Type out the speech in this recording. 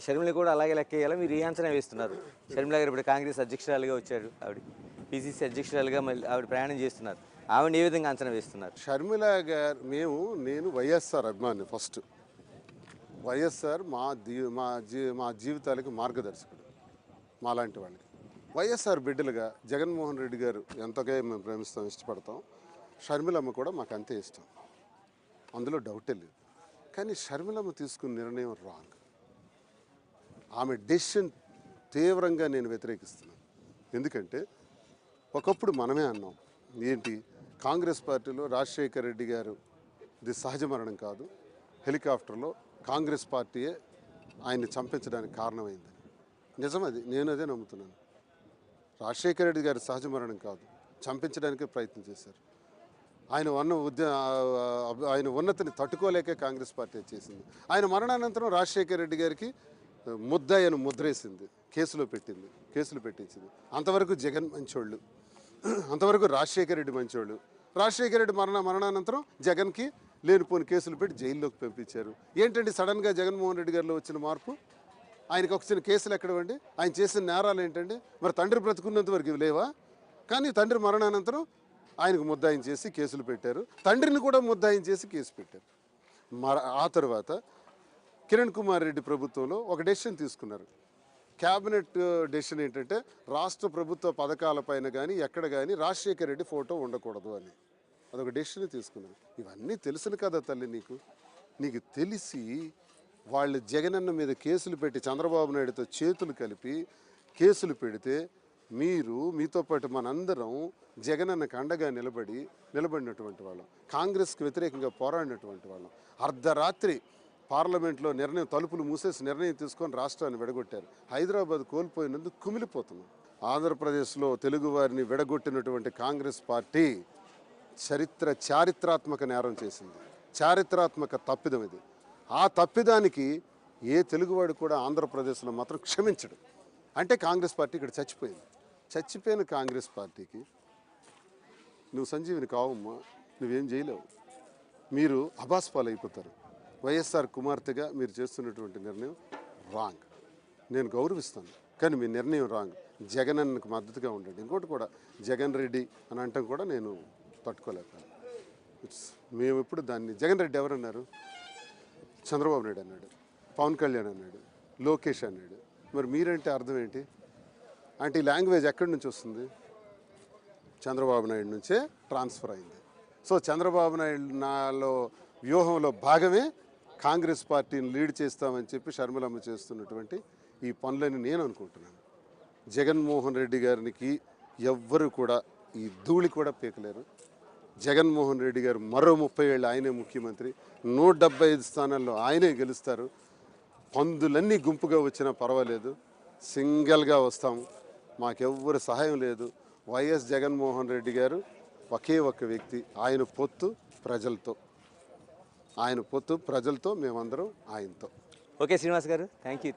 షర్మిల కూడా అలాగే లెక్కేయాలా? మీరు ఏ అంచనా వేస్తున్నారు? షర్మిల గారు ఇప్పుడు కాంగ్రెస్ అధ్యక్షురాలుగా వచ్చారు. ఆవిడ పిసిసి అధ్యక్షురాలుగా మళ్ళీ ఆవిడ ప్రయాణం చేస్తున్నారు. ఆవిడని ఏ విధంగా అంచనా వేస్తున్నారు? షర్మిల గారు నేను వైఎస్ఆర్ అభిమాని ఫస్ట్. వైఎస్ఆర్ మా జీవితాలకు మార్గదర్శకుడు మాలాంటి వాళ్ళకి. వైఎస్ఆర్ బిడ్డలుగా జగన్మోహన్ రెడ్డి గారు ఎంతగా మేము ప్రేమిస్తాం, ఇష్టపడతాం. షర్మిలమ్మ కూడా మాకు అంతే ఇష్టం, అందులో డౌటే లేదు. కానీ షర్మిలమ్మ తీసుకున్న నిర్ణయం రాంగ్. ఆమె డెసిషన్ తీవ్రంగా నేను వ్యతిరేకిస్తున్నాను. ఎందుకంటే ఒకప్పుడు మనమే అన్నాం, ఏంటి, కాంగ్రెస్ పార్టీలో రాజశేఖర రెడ్డి గారు ఇది సహజ మరణం కాదు, హెలికాప్టర్లో కాంగ్రెస్ పార్టీయే ఆయన్ని చంపించడానికి కారణమైంది. నిజం అది, నేను అదే నమ్ముతున్నాను. రాజశేఖర రెడ్డి గారి సహజ మరణం కాదు, చంపించడానికే ప్రయత్నం చేశారు. ఆయన ఉన్నతిని తట్టుకోలేకే కాంగ్రెస్ పార్టీ చేసింది. ఆయన మరణానంతరం రాజశేఖర రెడ్డి గారికి ముద్దాయను ముద్రేసింది, కేసులు పెట్టించింది. అంతవరకు జగన్ మంచోళ్ళు, అంతవరకు రాజశేఖర రెడ్డి మంచోళ్ళు. రాజశేఖర రెడ్డి మరణానంతరం జగన్కి లేనిపోని కేసులు పెట్టి జైల్లోకి పంపించారు. ఏంటంటే సడన్గా జగన్మోహన్ రెడ్డి గారిలో వచ్చిన మార్పు? ఆయనకు వచ్చిన కేసులు ఎక్కడవండి? ఆయన చేసిన నేరాలు ఏంటండి? మరి తండ్రి బ్రతుకున్నంత వరకు ఇవి లేవా? కానీ తండ్రి మరణానంతరం ఆయనకు ముద్దాయం చేసి కేసులు పెట్టారు, తండ్రిని కూడా ముద్దాయం చేసి కేసు పెట్టారు. ఆ తర్వాత కిరణ్ కుమార్ రెడ్డి ప్రభుత్వంలో ఒక డెసిషన్ తీసుకున్నారు. క్యాబినెట్ డెసిషన్ ఏంటంటే రాష్ట్ర ప్రభుత్వ పథకాలపైన కానీ ఎక్కడ కానీ రాజశేఖర రెడ్డి ఫోటో ఉండకూడదు అని అదొక డెసిషన్ తీసుకున్నారు. ఇవన్నీ తెలుసును కదా తల్లి నీకు తెలిసి వాళ్ళు జగనన్న మీద కేసులు పెట్టి చంద్రబాబు నాయుడుతో చేతులు కలిపి కేసులు పెడితే మీతో పాటు మనందరం జగనన్నకు అండగా నిలబడినటువంటి వాళ్ళం, కాంగ్రెస్కి వ్యతిరేకంగా పోరాడినటువంటి వాళ్ళం. అర్ధరాత్రి పార్లమెంట్లో తలుపులు మూసేసి నిర్ణయం తీసుకొని రాష్ట్రాన్ని విడగొట్టారు. హైదరాబాద్ కోల్పోయినందుకు కుమిలిపోతున్నాం. ఆంధ్రప్రదేశ్లో తెలుగు వారిని విడగొట్టినటువంటి కాంగ్రెస్ పార్టీ చారిత్రాత్మక నేరం చేసింది, చారిత్రాత్మక తప్పిదం ఇది. ఆ తప్పిదానికి ఏ తెలుగువాడు కూడా ఆంధ్రప్రదేశ్లో మాత్రం క్షమించడు. అంటే కాంగ్రెస్ పార్టీ ఇక్కడ చచ్చిపోయిన కాంగ్రెస్ పార్టీకి నువ్వు సంజీవిని కావమ్మా, నువ్వేం చేయలేవు, మీరు అబాస్పాలైపోతారు. వైఎస్ఆర్ కుమార్తెగా మీరు చేస్తున్నటువంటి నిర్ణయం రాంగ్. నేను గౌరవిస్తాను, కానీ మీ నిర్ణయం రాంగ్. జగన్ అన్నకు మద్దతుగా ఉండండి. ఇంకోటి కూడా, జగన్ రెడ్డి అని అంటాం కూడా నేను తట్టుకోలేకపోయాను. మేము ఎప్పుడు దాన్ని, జగన్ రెడ్డి ఎవరన్నారు? చంద్రబాబు నాయుడు అన్నాడు, పవన్ కళ్యాణ్ అన్నాడు, లోకేష్ అన్నాడు. మరి మీరంటే అర్థం ఏంటి? అంటే ఈ లాంగ్వేజ్ ఎక్కడి నుంచి వస్తుంది? చంద్రబాబు నాయుడు నుంచే ట్రాన్స్ఫర్ అయింది. సో చంద్రబాబు నాయుడు వ్యూహంలో భాగమే కాంగ్రెస్ పార్టీని లీడ్ చేస్తామని చెప్పి షర్మిలమ్మ చేస్తున్నటువంటి ఈ పనులని నేను అనుకుంటున్నాను. జగన్మోహన్ రెడ్డి గారికి ఎవ్వరు కూడా ఈ ధూళి కూడా పీకలేరు. జగన్మోహన్ రెడ్డి గారు మరో 30 ఏళ్ళు ఆయనే ముఖ్యమంత్రి, 175 స్థానాల్లో ఆయనే గెలుస్తారు. పందులన్నీ గుంపుగా వచ్చినా పర్వాలేదు, సింగిల్గా వస్తాము, మాకెవ్వరు సహాయం లేదు. వైఎస్ జగన్మోహన్ రెడ్డి గారు ఒకే ఒక్క వ్యక్తి, ఆయన పొత్తు ప్రజలతో, మేమందరం ఆయనతో. ఓకే శ్రీనివాస్ గారు, థ్యాంక్ యూ.